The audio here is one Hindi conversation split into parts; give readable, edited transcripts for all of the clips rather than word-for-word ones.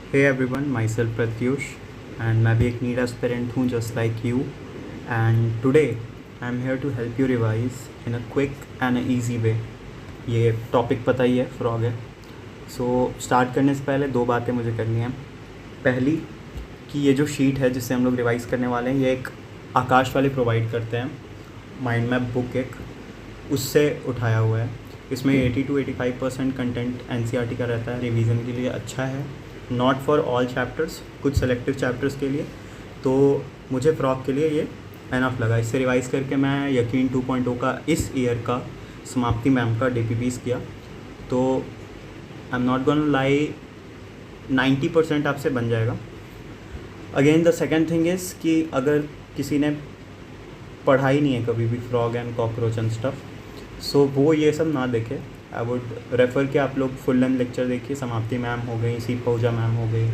Hey everyone, myself Pratyush and मैं भी एक नीट एस्पिरेंट हूँ just like you and today I'm here to help you revise in a quick and a easy way. ये टॉपिक पता ही है, फ्रॉग है. सो स्टार्ट करने से पहले दो बातें मुझे करनी हैं. पहली कि ये जो शीट है जिससे हम लोग रिवाइज करने वाले हैं, ये एक आकाश वाले प्रोवाइड करते हैं, माइंड मैप बुक एक, उससे उठाया हुआ है. इसमें 80 to 85% कंटेंट एनसीईआरटी का रहता है. रिवीजन के लिए अच्छा है, नॉट फॉर ऑल चैप्टर्स, कुछ सेलेक्टिव चैप्टर्स के लिए. तो मुझे फ्रॉक के लिए ये एनफ लगा. इससे रिवाइज़ करके मैं यकीन 2.0 का इस ईयर का समाप्ति मैम का DPPs किया. तो I am not gonna lie, 90% आपसे बन जाएगा. Again the second thing is कि अगर किसी ने पढ़ा ही नहीं है कभी भी frog and cockroach and stuff, so वो ये सब ना देखे. आई वुड रेफ़र कि आप लोग फुल लेंथ लेक्चर देखिए. समाप्ति मैम हो गई, सी पहुजा मैम हो गई,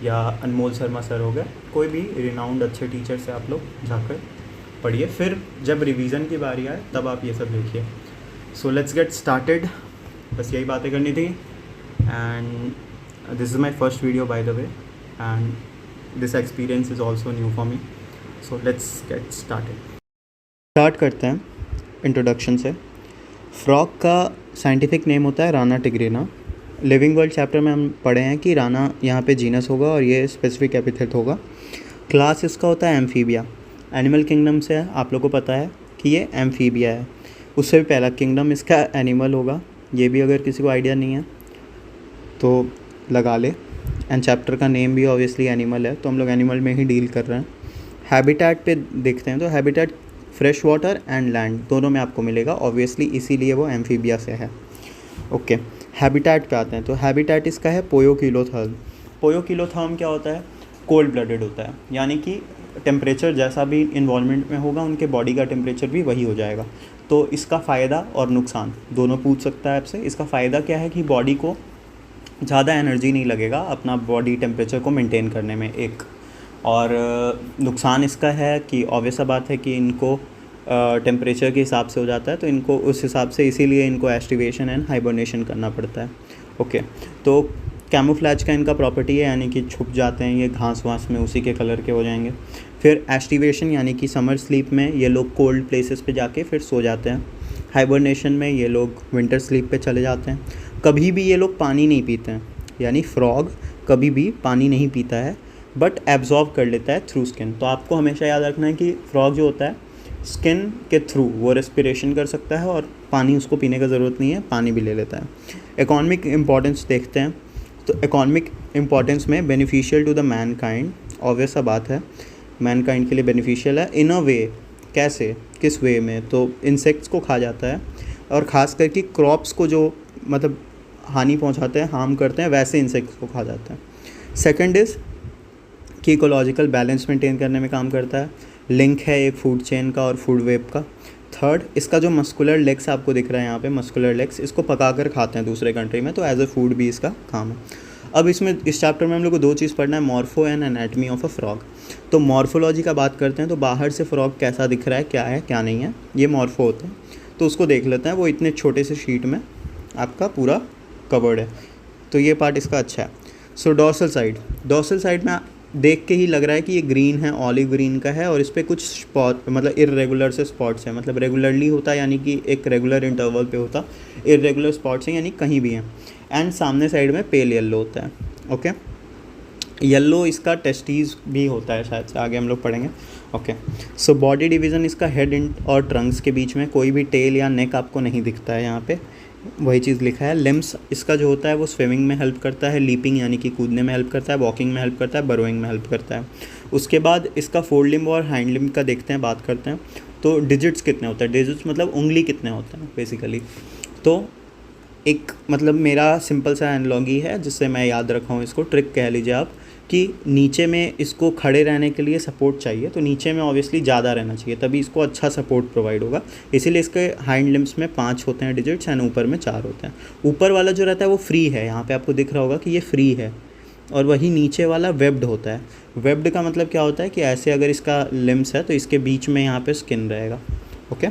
या अनमोल शर्मा सर हो गए, कोई भी रिनाउंड अच्छे टीचर से आप लोग जाकर पढ़िए. फिर जब रिवीजन की बारी आए तब आप ये सब देखिए. So let's get started. बस यही बातें करनी थी. And this is my first video by the way, and this experience is also new for me. So let's get started. Start करते हैं इंट्रोडक्शन से. फ्रॉग का साइंटिफिक नेम होता है राना टिग्रिना. लिविंग वर्ल्ड चैप्टर में हम पढ़े हैं कि राना यहाँ पे जीनस होगा और ये स्पेसिफिक एपिथेट होगा. क्लास इसका होता है एम्फीबिया. एनिमल किंगडम से आप लोगों को पता है कि ये एम्फीबिया है. उससे भी पहला किंगडम इसका एनिमल होगा. ये भी अगर किसी को आइडिया नहीं है तो लगा ले. एंड चैप्टर का नेम भी ऑब्वियसली एनिमल है, तो हम लोग एनिमल में ही डील कर रहे हैं. हैबिटेट पे देखते हैं तो habitat fresh water and land दोनों में आपको मिलेगा ऑब्वियसली, इसीलिए वो एम्फीबिया से है. ओके, हैबिटेट पे आते हैं. तो हैबिटेट इसका है पोयोकिलोथर्म. पोयोकिलोथर्म क्या होता है? कोल्ड ब्लडेड होता है, यानी कि टेम्परेचर जैसा भी इन्वॉल्वमेंट में होगा उनके बॉडी का टेम्परेचर भी वही हो जाएगा. तो इसका फ़ायदा और नुकसान दोनों पूछ सकता है आपसे. इसका फ़ायदा क्या है कि बॉडी को ज़्यादा एनर्जी नहीं लगेगा अपना बॉडी टेम्परेचर को मेंटेन करने में एक. और नुकसान इसका है कि ऑब्वियस सा बात है कि इनको टेम्परेचर के हिसाब से हो जाता है, तो इनको उस हिसाब से इसीलिए इनको एस्टिवेशन एंड हाइबरनेशन करना पड़ता है. ओके, तो कैमोफ्लैज का इनका प्रॉपर्टी है, यानी कि छुप जाते हैं ये घास वास में, उसी के कलर के हो जाएंगे. फिर एस्टिवेशन यानी कि समर स्लीप में ये लोग कोल्ड प्लेसेस पे जाके फिर सो जाते हैं. हाइबरनेशन में ये लोग विंटर स्लीप पे चले जाते हैं. कभी भी ये लोग पानी नहीं पीते हैं, यानी फ्रॉग कभी भी पानी नहीं पीता है, बट एब्जॉर्ब कर लेता है थ्रू स्किन. तो आपको हमेशा याद रखना है कि फ्रॉग जो होता है स्किन के थ्रू वो रेस्पिरेशन कर सकता है और पानी उसको पीने का ज़रूरत नहीं है, पानी भी ले लेता है. इकोनॉमिक इम्पॉर्टेंस देखते हैं. तो इकोनॉमिक इम्पॉर्टेंस में beneficial to the mankind, obvious सा बात है मैन काइंड के लिए बेनिफिशियल है. इन अ वे, कैसे, किस वे में? तो इंसेक्ट्स को खा जाता है, और ख़ास करके क्रॉप्स को जो मतलब हानि पहुंचाते हैं, हार्म करते हैं, वैसे इंसेक्ट्स को खा जाता है. सेकंड इज़ कि इकोलॉजिकल बैलेंस मेंटेन करने में काम करता है. लिंक है एक फूड चेन का और फूड वेब का. थर्ड, इसका जो मस्कुलर लेग्स आपको दिख रहा है यहाँ पे, मस्कुलर लेग्स, इसको पकाकर खाते हैं दूसरे कंट्री में, तो एज अ फूड भी इसका काम है. अब इसमें इस चैप्टर में हम लोग को दो चीज़ पढ़ना है, morpho and anatomy of a frog. तो मॉर्फोलॉजी का बात करते हैं, तो बाहर से फ्रॉग कैसा दिख रहा है क्या नहीं है, ये मॉर्फो होता है. तो उसको देख लेते हैं. वो इतने छोटे से शीट में आपका पूरा कवर्ड है, तो ये पार्ट इसका अच्छा है. सो डॉर्सल साइड में देख के ही लग रहा है कि ये ग्रीन है, ऑलिव ग्रीन का है, और इस पर कुछ स्पॉट मतलब इरेगुलर से स्पॉट्स हैं. मतलब रेगुलरली होता है यानी कि एक रेगुलर इंटरवल पे होता, इरेगुलर स्पॉट्स हैं यानी कहीं भी हैं. एंड सामने साइड में पेल येलो होता है. ओके, येलो इसका टेस्टीज भी होता है शायद से, आगे हम लोग पढ़ेंगे. ओके, सो बॉडी डिवीज़न इसका हेड और ट्रंक्स के बीच में, कोई भी टेल या नेक आपको नहीं दिखता है यहाँ पे, वही चीज़ लिखा है. लिम्स इसका जो होता है वो स्विमिंग में हेल्प करता है, लीपिंग यानी कि कूदने में हेल्प करता है, वॉकिंग में हेल्प करता है, बरोइंग में हेल्प करता है. उसके बाद इसका फोर लिम्ब और हाइंड लिम्ब का देखते हैं, बात करते हैं. तो डिजिट्स कितने होते हैं? डिजिट्स मतलब उंगली कितने होते हैं बेसिकली. तो एक मतलब मेरा सिंपल सा एनालॉजी है जिससे मैं याद रखा हूँ, इसको ट्रिक कह लीजिए आप, कि नीचे में इसको खड़े रहने के लिए सपोर्ट चाहिए, तो नीचे में ऑब्वियसली ज़्यादा रहना चाहिए, तभी इसको अच्छा सपोर्ट प्रोवाइड होगा. इसीलिए इसके हाइंड लिम्स में 5 होते हैं डिजिट्स, एंड ऊपर में 4 होते हैं. ऊपर वाला जो रहता है वो फ्री है, यहाँ पे आपको दिख रहा होगा कि ये फ्री है, और वही नीचे वाला वेब्ड होता है. वेब्ड का मतलब क्या होता है कि ऐसे अगर इसका लिम्स है तो इसके बीच में यहाँ पर स्किन रहेगा. ओके,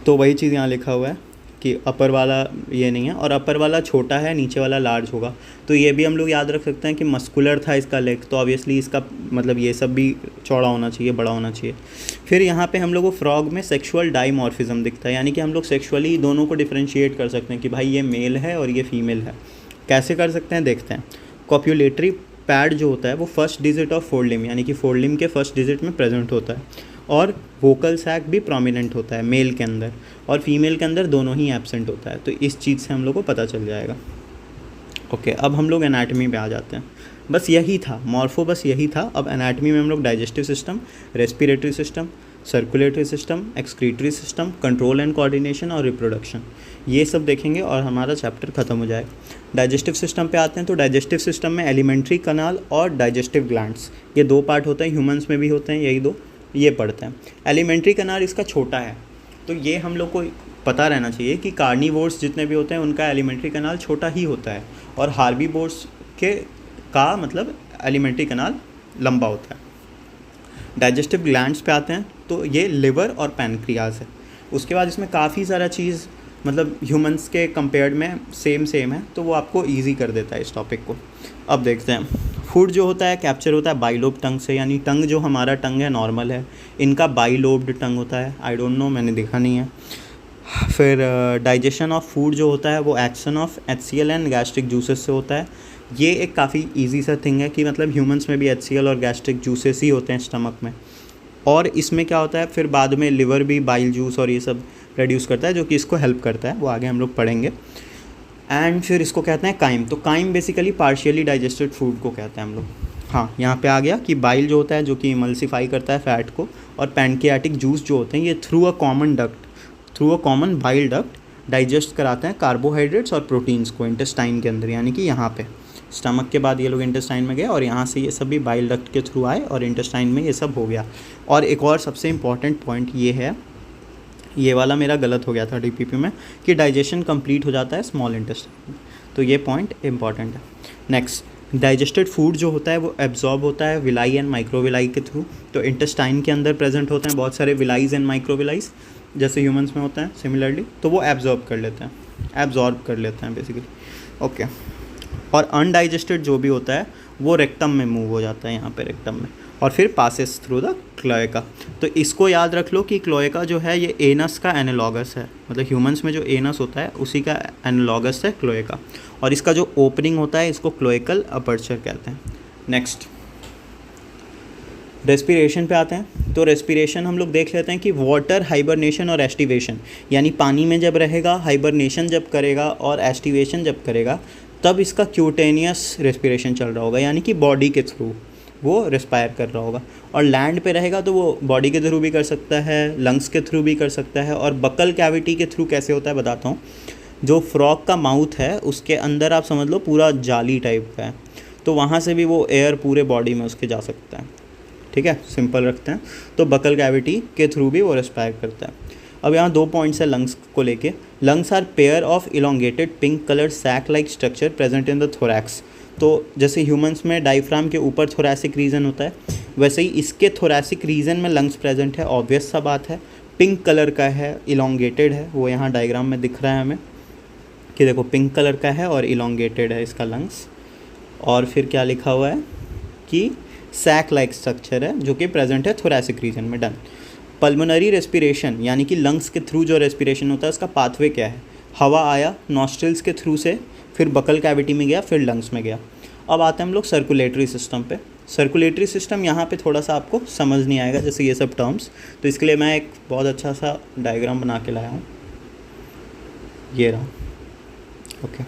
तो वही चीज़ यहाँ लिखा हुआ है कि अपर वाला ये नहीं है, और अपर वाला छोटा है, नीचे वाला लार्ज होगा। तो ये भी हम लोग याद रख सकते हैं कि मस्कुलर था इसका लेग, तो ऑब्वियसली इसका मतलब ये सब भी चौड़ा होना चाहिए, बड़ा होना चाहिए। फिर यहाँ पे हम लोग को फ्रॉग में सेक्सुअल डाइमॉर्फिज्म दिखता है, यानी कि हम लोग सेक्सुअली दोनों को डिफ्रेंशिएट कर सकते हैं कि भाई ये मेल है और ये फीमेल है। कैसे कर सकते हैं देखते हैं। कॉप्यूलेटरी पैड जो होता है वो फर्स्ट डिजिट ऑफ फोरलिम, यानी कि फोरलिम के फर्स्ट डिजिट में प्रेजेंट होता है, और वोकल सैक भी प्रोमिनेंट होता है मेल के अंदर, और फीमेल के अंदर दोनों ही एब्सेंट होता है। तो इस चीज़ से हम लोग को पता चल जाएगा। ओके, अब हम लोग एनाटमी पे आ जाते हैं। बस यही था मॉर्फो, बस यही था। अब एनाटमी में हम लोग digestive system, respiratory system, circulatory system, excretory system, control and coordination और रिप्रोडक्शन, ये सब देखेंगे और हमारा चैप्टर ख़त्म हो जाएगा। डाइजेस्टिव सिस्टम पे आते हैं। तो डाइजेस्टिव सिस्टम में एलिमेंट्री कनाल और डाइजेस्टिव ग्लैंड्स, ये दो पार्ट होते हैं, ह्यूमंस में भी होते हैं यही दो, ये पढ़ते हैं। एलिमेंट्री कनाल इसका छोटा है, तो ये हम लोग को पता रहना चाहिए कि कार्निवोर्स जितने भी होते हैं उनका एलिमेंट्री कनाल छोटा ही होता है, और हार्बीवोर्स का मतलब एलिमेंट्री कनाल लंबा होता है। डाइजेस्टिव ग्लैंड्स पे आते हैं। तो ये लिवर और पैनक्रियाज है। उसके बाद इसमें काफ़ी सारा चीज़ मतलब ह्यूमंस के कंपेयर्ड में सेम है, तो वो आपको ईजी कर देता है इस टॉपिक को। अब देखते हैं। फूड जो होता है कैप्चर होता है बाइलोब टंग से, यानी टंग जो हमारा टंग है नॉर्मल है, इनका बाइलोब्ड टंग होता है। आई डोंट नो, मैंने देखा नहीं है। फिर डाइजेशन ऑफ फूड जो होता है वो action of HCl and gastric juices से होता है। ये एक काफ़ी इजी सा थिंग है कि मतलब ह्यूमंस में भी HCl और गैस्ट्रिक जूसेस ही होते हैं स्टमक में, और इसमें क्या होता है फिर बाद में लिवर भी बाइल जूस और ये सब प्रोड्यूस करता है जो कि इसको हेल्प करता है, वो आगे हम लोग पढ़ेंगे। एंड फिर इसको कहते हैं काइम। तो chyme basically partially digested food को कहते हैं हम लोग। हाँ, यहाँ पे आ गया कि बाइल जो होता है जो कि इमल्सिफाई करता है फैट को, और पैनक्रियाटिक जूस जो होते हैं ये through a common bile duct digest कराते हैं कार्बोहाइड्रेट्स और प्रोटीन्स को इंटेस्टाइन के अंदर, यानी कि यहाँ पे स्टमक के बाद ये लोग इंटेस्टाइन में गए और यहाँ से ये सब भी बाइल डक्ट के थ्रू आए और इंटेस्टाइन में ये सब हो गया। और एक और सबसे इम्पॉर्टेंट पॉइंट ये है, ये वाला मेरा गलत हो गया था DPP में, कि डाइजेशन कंप्लीट हो जाता है स्मॉल इंटेस्टाइन में, तो ये पॉइंट इंपॉर्टेंट है। नेक्स्ट, डाइजेस्टेड फूड जो होता है वो एब्जॉर्ब होता है विलाई एंड माइक्रोविलाई के थ्रू। तो इंटेस्टाइन के अंदर प्रेजेंट होते हैं बहुत सारे विलाइज एंड माइक्रोविलाइज, जैसे ह्यूमंस में होता है सिमिलरली, तो वो एब्जॉर्ब कर लेते हैं बेसिकली। ओके, और अनडाइजेस्टेड जो भी होता है वो रेक्टम में मूव हो जाता है, यहाँ पे रेक्टम में, और फिर पासेस थ्रू द क्लोएका। तो इसको याद रख लो कि क्लोएका जो है ये एनस का एनालॉगस है, मतलब ह्यूमंस में जो एनस होता है उसी का एनालॉगस है क्लोएका, और इसका जो ओपनिंग होता है इसको क्लोएकल अपर्चर कहते हैं। नेक्स्ट, रेस्पिरेशन पे आते हैं। तो रेस्पिरेशन हम लोग देख लेते हैं कि वाटर हाइबरनेशन और एस्टिवेशन, यानी पानी में जब रहेगा, हाइबरनेशन जब करेगा और एस्टिवेशन जब करेगा, तब इसका क्यूटेनियस रेस्पिरेशन चल रहा होगा, यानी कि बॉडी के थ्रू वो रेस्पायर कर रहा होगा। और लैंड पे रहेगा तो वो बॉडी के थ्रू भी कर सकता है, लंग्स के थ्रू भी कर सकता है, और बकल कैविटी के थ्रू कैसे होता है बताता हूँ। जो फ्रॉग का माउथ है उसके अंदर आप समझ लो पूरा जाली टाइप का है, तो वहाँ से भी वो एयर पूरे बॉडी में उसके जा सकता है। ठीक है, सिंपल रखते हैं। तो बकल कैविटी के थ्रू भी वो रेस्पायर करता है। अब यहाँ 2 पॉइंट्स है लंग्स को लेके। Lungs are pair of elongated pink colour sac like structure present in the thorax. तो जैसे ह्यूमंस में डायफ्राम के ऊपर थोरैसिक रीजन होता है, वैसे ही इसके थोरैसिक रीजन में लंग्स प्रेजेंट है। ऑब्वियस सा बात है, पिंक कलर का है, इलोंगेटेड है, वो यहाँ डायग्राम में दिख रहा है हमें कि देखो पिंक कलर का है और इलोंगेटेड है इसका लंग्स। और फिर क्या लिखा हुआ है कि सैक लाइक स्ट्रक्चर है जो कि प्रेजेंट है थोरैसिक रीजन में। डन। पल्मोनरी रेस्पिरेशन, यानी कि लंग्स के थ्रू जो रेस्पिरेशन होता है उसका पाथवे क्या है। हवा आया नॉस्ट्रिल्स के थ्रू से, फिर बकल कैविटी में गया, फिर लंग्स में गया। अब आते हैं हम लोग सर्कुलेटरी सिस्टम पे। सर्कुलेटरी सिस्टम यहाँ पे थोड़ा सा आपको समझ नहीं आएगा जैसे ये सब टर्म्स, तो इसके लिए मैं एक बहुत अच्छा सा डायग्राम बना के लाया हूँ, ये रहा। ओके,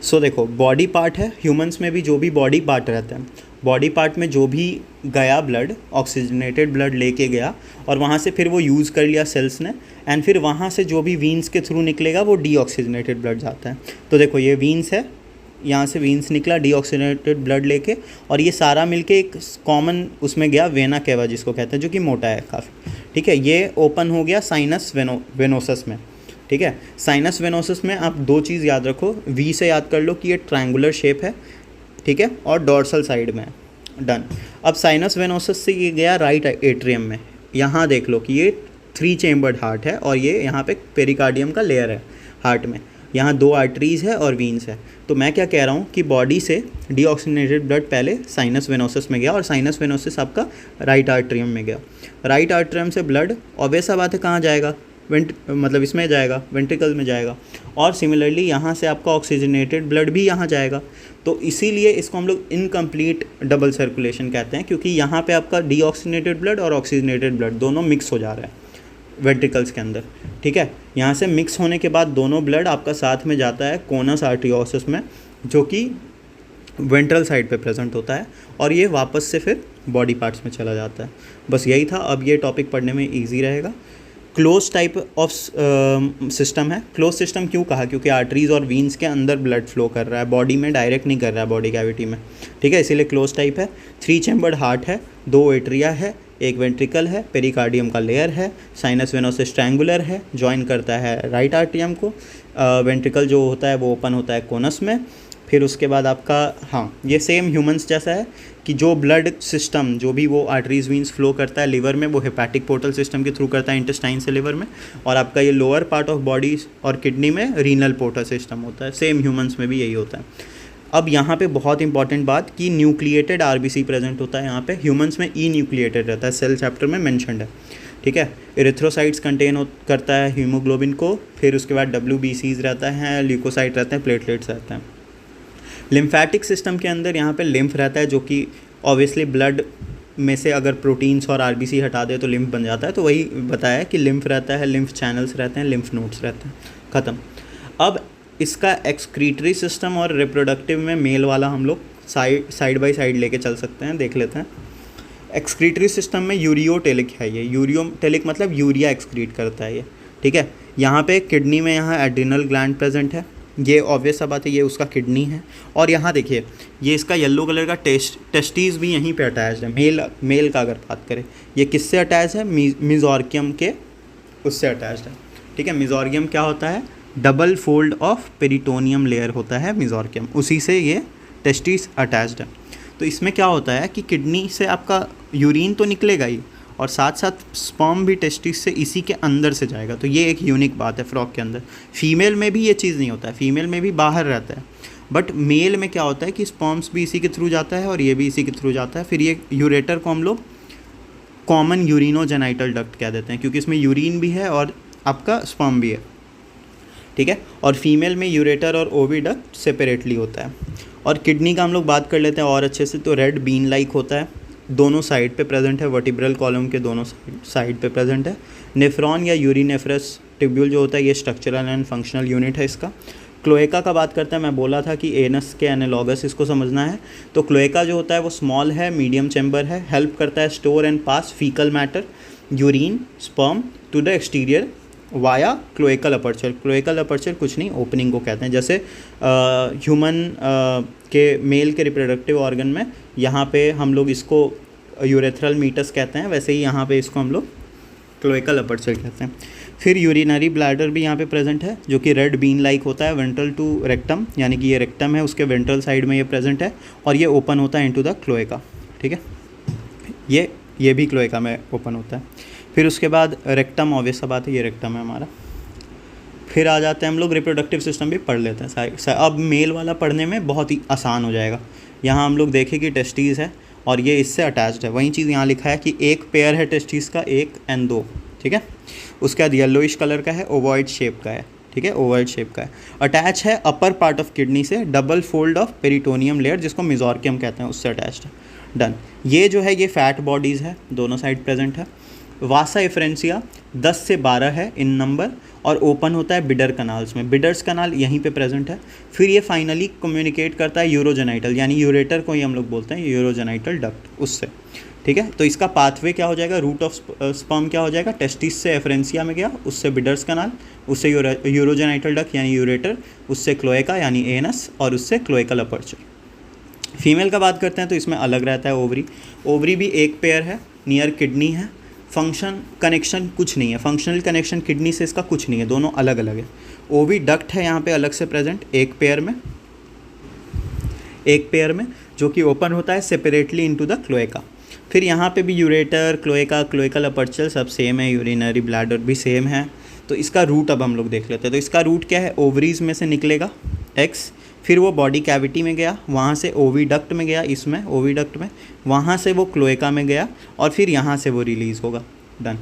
सो देखो बॉडी पार्ट है, ह्यूमंस में भी जो भी बॉडी पार्ट रहता है, बॉडी पार्ट में जो भी गया ब्लड, ऑक्सीजनेटेड ब्लड लेके गया और वहाँ से फिर वो यूज़ कर लिया सेल्स ने, एंड फिर वहाँ से जो भी वीन्स के थ्रू निकलेगा वो डीऑक्सीजनेटेड ब्लड जाता है। तो देखो ये वीन्स है, यहाँ से वीन्स निकला डीऑक्सीजनेटेड ब्लड लेके, और ये सारा मिलके एक कॉमन उसमें गया वेना केवा जिसको कहते हैं, जो कि मोटा है काफ़ी। ठीक है, ये ओपन हो गया साइनस वेनोसस में। ठीक है, साइनस वेनोसस में आप 2 चीज़ याद रखो, वी से याद कर लो कि ये ट्रायंगुलर शेप है, ठीक है, और डॉर्सल साइड में है। डन। अब साइनस वेनोसस से ये गया राइट एट्रियम में, यहाँ देख लो कि ये 3 चेम्बर्ड हार्ट है और ये यहाँ पे पेरिकार्डियम का लेयर है। हार्ट में, यहाँ 2 आर्टरीज़ है और वीन्स है। तो मैं क्या कह रहा हूँ कि बॉडी से डीऑक्सीजनेटेड ब्लड पहले साइनस वेनोसस में गया और साइनस वेनोसस आपका राइट आर्ट्रियम में गया। राइट आर्ट्रियम से ब्लड ऑब्वियस बात है कहाँ जाएगा, मतलब इसमें जाएगा, वेंट्रिकल में जाएगा। और सिमिलरली यहाँ से आपका ऑक्सीजनेटेड ब्लड भी यहाँ जाएगा। तो इसीलिए इसको हम लोग इनकम्प्लीट डबल सर्कुलेशन कहते हैं, क्योंकि यहाँ पे आपका डीऑक्सीजनेटेड ब्लड और ऑक्सीजनेटेड ब्लड दोनों मिक्स हो जा रहा है वेंट्रिकल्स के अंदर, ठीक है। यहाँ से मिक्स होने के बाद दोनों ब्लड आपका साथ में जाता है कोनस आर्टरियोसिस में, जो कि वेंट्रल साइड पे प्रेजेंट होता है, और ये वापस से फिर बॉडी पार्ट्स में चला जाता है। बस यही था। अब ये टॉपिक पढ़ने में ईजी रहेगा। क्लोज टाइप ऑफ सिस्टम है। क्लोज सिस्टम क्यों कहा, क्योंकि आर्टरीज और वीन्स के अंदर ब्लड फ्लो कर रहा है, बॉडी में डायरेक्ट नहीं कर रहा है, बॉडी कैविटी में, ठीक है, इसीलिए क्लोज टाइप है। 3 चैम्बर्ड हार्ट है, 2 एट्रिया है, 1 वेंट्रिकल है, पेरिकार्डियम का लेयर है, साइनस वेनोसस ट्रायंगुलर है, ज्वाइन करता है राइट आर्ट्रियम को, वेंट्रिकल जो होता है वो ओपन होता है कोनस में। फिर उसके बाद आपका, हाँ, ये सेम ह्यूमंस जैसा है कि जो ब्लड सिस्टम जो भी वो आर्टरीज वीन्स फ्लो करता है लिवर में, वो हेपाटिक पोर्टल सिस्टम के थ्रू करता है इंटेस्टाइन से लिवर में, और आपका ये लोअर पार्ट ऑफ बॉडी और किडनी में रीनल पोर्टल सिस्टम होता है। सेम ह्यूमंस में भी यही होता है। अब यहाँ पे बहुत इंपॉर्टेंट बात कि न्यूक्लिएटेड आरबीसी प्रेजेंट होता है यहाँ पे। ह्यूमंस में ई न्यूक्लिएटेड रहता है, सेल चैप्टर में मेंशन्ड है, ठीक है। एरिथ्रोसाइट्स कंटेन करता है हीमोग्लोबिन को, फिर उसके बाद डब्ल्यूबीसीज रहता है, ल्यूकोसाइट रहते हैं, प्लेटलेट्स रहते हैं। लिम्फेटिक सिस्टम के अंदर यहाँ पे लिम्फ रहता है, जो कि ऑब्वियसली ब्लड में से अगर प्रोटीन्स और आरबीसी हटा दे तो लिम्फ बन जाता है, तो वही बताया कि लिम्फ रहता है, लिम्फ चैनल्स रहते हैं, लिम्फ नोड्स रहते हैं, ख़त्म। अब इसका एक्सक्रीटरी सिस्टम और रिप्रोडक्टिव में मेल वाला हम लोग साइड बाय साइड लेके चल सकते हैं, देख लेते हैं। एक्सक्रीटरी सिस्टम में यूरियोटेलिक है ये, यूरियोटेलिक मतलब यूरिया एक्सक्रीट करता है ये, ठीक है। यहाँ पे किडनी में यहाँ एड्रिनल ग्लैंड प्रेजेंट है, ये ऑब्वियस सा बात है, ये उसका किडनी है। और यहाँ देखिए ये इसका येलो कलर का टेस्टीज भी यहीं पे अटैच्ड है। मेल का अगर बात करें, ये किससे अटैच है, मिजोर्कियम के उससे अटैच्ड है, ठीक है। मिजोर्कियम क्या होता है, double fold of peritoneum layer होता है मिजोर्कियम, उसी से ये टेस्टीज अटैच्ड है। तो इसमें क्या होता है कि किडनी से आपका यूरिन तो निकलेगा ही, और साथ साथ स्पर्म भी टेस्टिस से इसी के अंदर से जाएगा। तो ये एक यूनिक बात है फ्रॉग के अंदर। फीमेल में भी ये चीज़ नहीं होता है, फीमेल में भी बाहर रहता है, बट मेल में क्या होता है कि स्पर्म्स भी इसी के थ्रू जाता है और ये भी इसी के थ्रू जाता है। फिर ये यूरेटर को हम लोग कॉमन यूरिनोजेनाइटल डक्ट कह देते हैं, क्योंकि इसमें यूरिन भी है और आपका स्पर्म भी है, ठीक है। और फीमेल में यूरेटर और ओविडक्ट सेपरेटली होता है। और किडनी का हम लोग बात कर लेते हैं और अच्छे से। तो रेड बीन लाइक होता है, दोनों साइड पे प्रेजेंट है, वर्टिब्रल कॉलम के दोनों साइड पे प्रेजेंट है। नेफ्रॉन या यूरिनेफ्रस ट्यूब्यूल जो होता है, ये स्ट्रक्चरल एंड फंक्शनल यूनिट है इसका। क्लोएका का बात करते हैं, मैं बोला था कि एनस के एनालॉगस इसको समझना है। तो क्लोएका जो होता है वो स्मॉल है, मीडियम चैम्बर है, हेल्प करता है store and pass faecal matter, urine, sperm to the exterior via cloacal aperture. Cloacal aperture कुछ नहीं, ओपनिंग को कहते हैं। जैसे ह्यूमन के मेल के रिप्रोडक्टिव ऑर्गन में यहाँ पे हम लोग इसको यूरेथ्रल मीटस कहते हैं, वैसे ही यहाँ पे इसको हम लोग क्लोएकल अपर्चर कहते हैं। फिर यूरिनरी ब्लैडर भी यहाँ पे प्रेजेंट है, जो कि रेड बीन लाइक होता है, वेंट्रल टू रेक्टम, यानी कि ये रेक्टम है उसके वेंट्रल साइड में ये प्रेजेंट है, और ये ओपन होता है इनटू द क्लोएका, ठीक है। ये भी क्लोएका में ओपन होता है। फिर उसके बाद रेक्टम, ऑब्वियस सा बात है, ये रेक्टम है हमारा। फिर आ जाते हैं हम लोग रिप्रोडक्टिव सिस्टम भी पढ़ लेते हैं। अब मेल वाला पढ़ने में बहुत ही आसान हो जाएगा। यहाँ हम लोग देखें कि टेस्टीज़ है और ये इससे अटैच्ड है। वही चीज़ यहाँ लिखा है कि एक पेयर है टेस्टीज़ का, 1 and 2, ठीक है। उसके बाद येलोइश कलर का है, ओवॉइड शेप का है, ठीक है, ओवॉइड शेप का है। अटैच है अपर पार्ट ऑफ किडनी से, double fold of peritoneum layer, जिसको मिजोर्कियम कहते हैं, उससे अटैच्ड है। डन। ये जो है ये फैट बॉडीज़ है, दोनों साइड प्रेजेंट है। वासा एफरेंसिया 10 से 12 है इन नंबर, और ओपन होता है बिडर कनाल्स में। बिडर्स कनाल यहीं पे प्रेजेंट है। फिर ये फाइनली कम्युनिकेट करता है यूरोजेनाइटल, यानी यूरेटर को ही हम लोग बोलते हैं यूरोजेनाइटल डक्ट, उससे, ठीक है। तो इसका पाथवे क्या हो जाएगा, रूट ऑफ स्पर्म क्या हो जाएगा, टेस्टिस से एफरेंसिया में गया, उससे बिडर्स कनाल, उससे यूरोजेनाइटल डक्ट यानी यूरेटर, उससे क्लोएका यानी एनस, और उससे क्लोएकल अपर्चर। फीमेल का बात करते हैं तो इसमें अलग रहता है ओवरी। ओवरी भी एक पेयर है, नियर किडनी है। फंक्शन कनेक्शन कुछ नहीं है, फंक्शनल कनेक्शन किडनी से इसका कुछ नहीं है, दोनों अलग अलग है। ओवी डक्ट है यहाँ पे अलग से प्रेजेंट, एक पेयर में जो कि ओपन होता है सेपरेटली इनटू द क्लोएका। फिर यहाँ पे भी यूरेटर, क्लोएका, क्लोएकल अपर्चर सब सेम है, यूरिनरी ब्लैडर भी सेम है। तो इसका रूट अब हम लोग देख लेते हैं। तो इसका रूट क्या है, ओवरीज में से निकलेगा एक्स, फिर वो बॉडी कैविटी में गया, वहाँ से ओविडक्ट में गया, इसमें ओविडक्ट में, वहाँ से वो क्लोएका में गया और फिर यहाँ से वो रिलीज़ होगा। डन।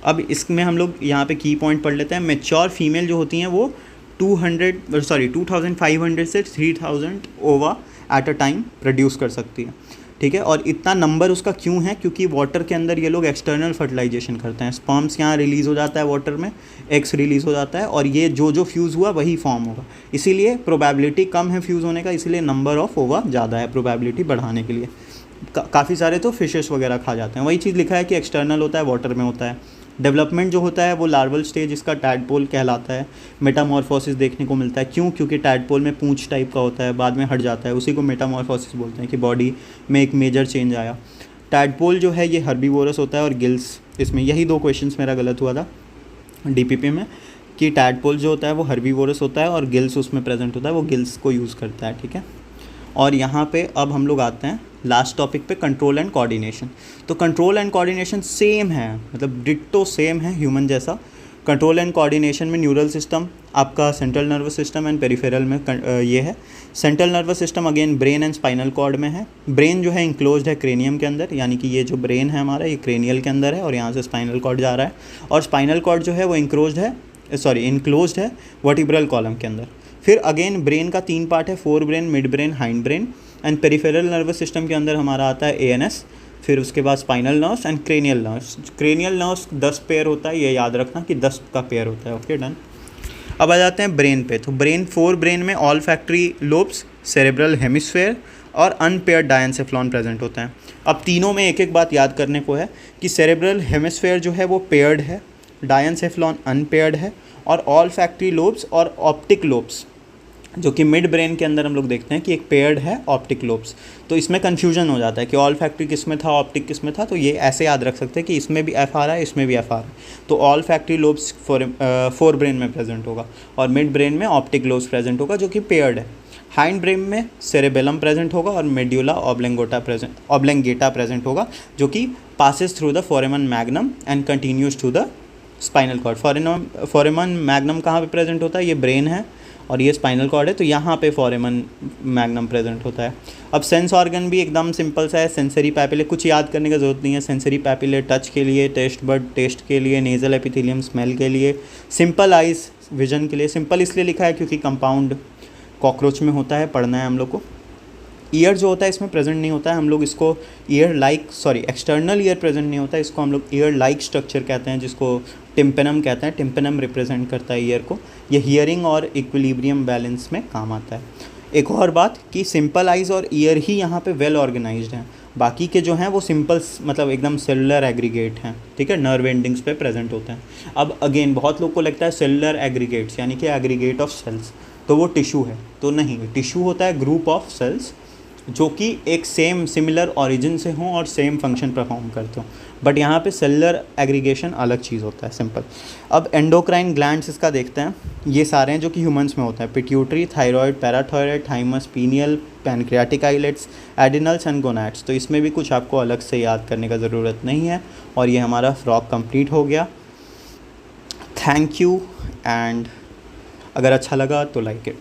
अब इसमें हम लोग यहाँ पे की पॉइंट पढ़ लेते हैं। मैच्योर फीमेल जो होती हैं वो 2500 से 3000 ओवा एट अ टाइम प्रोड्यूस कर सकती है, ठीक है। और इतना नंबर उसका क्यों है, क्योंकि वाटर के अंदर ये लोग एक्सटर्नल फर्टिलाइजेशन करते हैं। स्पर्म्स यहाँ रिलीज़ हो जाता है वाटर में, एग्स रिलीज़ हो जाता है और ये जो फ्यूज़ हुआ वही फॉर्म होगा। इसीलिए प्रोबेबिलिटी कम है फ्यूज़ होने का, इसीलिए नंबर ऑफ ओवा ज़्यादा है प्रोबेबिलिटी बढ़ाने के लिए। काफ़ी सारे तो फिशेस वगैरह खा जाते हैं। वही चीज़ लिखा है कि एक्सटर्नल होता है, वाटर में होता है। डेवलपमेंट जो होता है वो लार्वल स्टेज इसका टैडपोल कहलाता है। मेटामॉर्फोसिस देखने को मिलता है, क्यों, क्योंकि टैडपोल में पूंछ टाइप का होता है, बाद में हट जाता है, उसी को मेटामॉर्फोसिस बोलते हैं कि बॉडी में एक मेजर चेंज आया। टैडपोल जो है ये हर्बीवोरस होता है और गिल्स, इसमें यही 2 क्वेश्चंस मेरा गलत हुआ था डीपीपी में, कि टैडपोल जो होता है वो हर्बीवोरस होता है और गिल्स उसमें प्रेजेंट होता है, वो गिल्स को यूज़ करता है, ठीक है। और यहाँ पे अब हम लोग आते हैं लास्ट टॉपिक पे, कंट्रोल एंड कोऑर्डिनेशन। तो कंट्रोल एंड कोऑर्डिनेशन सेम है, मतलब डिट्टो सेम है ह्यूमन जैसा। कंट्रोल एंड कोऑर्डिनेशन में न्यूरल सिस्टम आपका central nervous system and peripheral में ये है। Central nervous system again brain and spinal cord में है। ब्रेन जो है इंक्लोज्ड है क्रेनियम के अंदर, यानी कि ये जो ब्रेन है हमारा ये क्रेनियल के अंदर है और यहाँ से स्पाइनल कॉर्ड जा रहा है। और स्पाइनल कॉर्ड जो है वो इंक्लोज्ड है वर्टिब्रल कॉलम के अंदर। फिर अगेन ब्रेन का 3 पार्ट है, fore brain, mid brain, hind brain. And peripheral nervous system के अंदर हमारा आता है एएनएस, फिर उसके बाद spinal nerves and cranial nerves. Cranial nerves 10 pair होता है, ये याद रखना कि 10 का पेयर होता है, ओके डन। अब आ जाते हैं ब्रेन पे। तो फोर ब्रेन में all factory lobes, cerebral hemisphere और अनपेयर्ड डायनसेफ्लॉन प्रेजेंट होता है। अब तीनों में एक एक बात याद करने को है कि सेरेब्रल हेमिस्फेयर जो है वो पेयर्ड है, डायनसेफ्लॉन अनपेयर्ड है और ऑल फैक्ट्री लोब्स और ऑप्टिक लोब्स जो कि मिड ब्रेन के अंदर हम लोग देखते हैं कि एक पेयर्ड है ऑप्टिक लोब्स। तो इसमें कन्फ्यूजन हो जाता है कि ऑल फैक्ट्री किस में था, ऑप्टिक किस में था। तो ये ऐसे याद रख सकते हैं कि इसमें भी एफ आ रहा है, इसमें भी एफ आ रहा है। तो olfactory lobes fore brain में प्रेजेंट होगा और मिड ब्रेन में ऑप्टिक लोब्स प्रेजेंट होगा जो कि पेयर्ड है। हाइंड ब्रेन में सेरेबेलम प्रेजेंट होगा और मेड्यूला ऑब्लेंगेटा प्रेजेंट होगा जो कि passes through the foramen magnum and continues to the spinal cord. Foramen magnum कहाँ पे प्रेजेंट होता है, ये ब्रेन है और ये स्पाइनल कॉर्ड है, तो यहाँ पे फोरेमन मैग्नम प्रेजेंट होता है। अब सेंस ऑर्गन भी एकदम सिंपल सा है, सेंसरी पैपिले, कुछ याद करने की ज़रूरत नहीं है। सेंसरी पैपिले टच के लिए, टेस्ट बड टेस्ट के लिए, नेज़ल एपिथेलियम स्मेल के लिए, सिंपल आइज विजन के लिए। सिंपल इसलिए लिखा है क्योंकि कंपाउंड कॉकरोच में होता है, पढ़ना है हम लोग को। ईयर जो होता है इसमें प्रेजेंट नहीं होता है, हम लोग इसको एक्सटर्नल ईयर प्रेजेंट नहीं होता है, इसको हम लोग ईयर लाइक स्ट्रक्चर कहते हैं, जिसको टिम्पेनम कहते हैं। टिम्पेनम रिप्रेजेंट करता है ईयर को। ये हियरिंग और इक्विलिब्रियम बैलेंस में काम आता है। एक और बात कि सिंपल आइज़ और ईयर ही यहाँ पे वेल ऑर्गेनाइज्ड हैं, बाकी के जो हैं वो सिंपल मतलब एकदम सेलुलर एग्रीगेट हैं, ठीक है, नर्व एंडिंग्स पे प्रेजेंट होते हैं। अब अगेन बहुत लोग को लगता है सेलुलर एग्रीगेट्स यानी कि एग्रीगेट ऑफ सेल्स तो वो टिश्यू है, तो नहीं, टिश्यू होता है ग्रुप ऑफ सेल्स जो कि एक सेम सिमिलर ओरिजिन से हों और सेम फंक्शन परफॉर्म करते हों। बट यहाँ पे सेलुलर एग्रीगेशन अलग चीज़ होता है, सिंपल। अब एंडोक्राइन ग्लैंड्स इसका देखते हैं, ये सारे हैं जो कि ह्यूमंस में होते हैं। Pituitary, thyroid, parathyroid, thymus, pineal, pancreatic islets, adrenals and gonads. तो इसमें भी कुछ आपको अलग से याद करने का ज़रूरत नहीं है। और ये हमारा फ्रॉक कंप्लीट हो गया। थैंक यू, एंड अगर अच्छा लगा तो लाइक इट।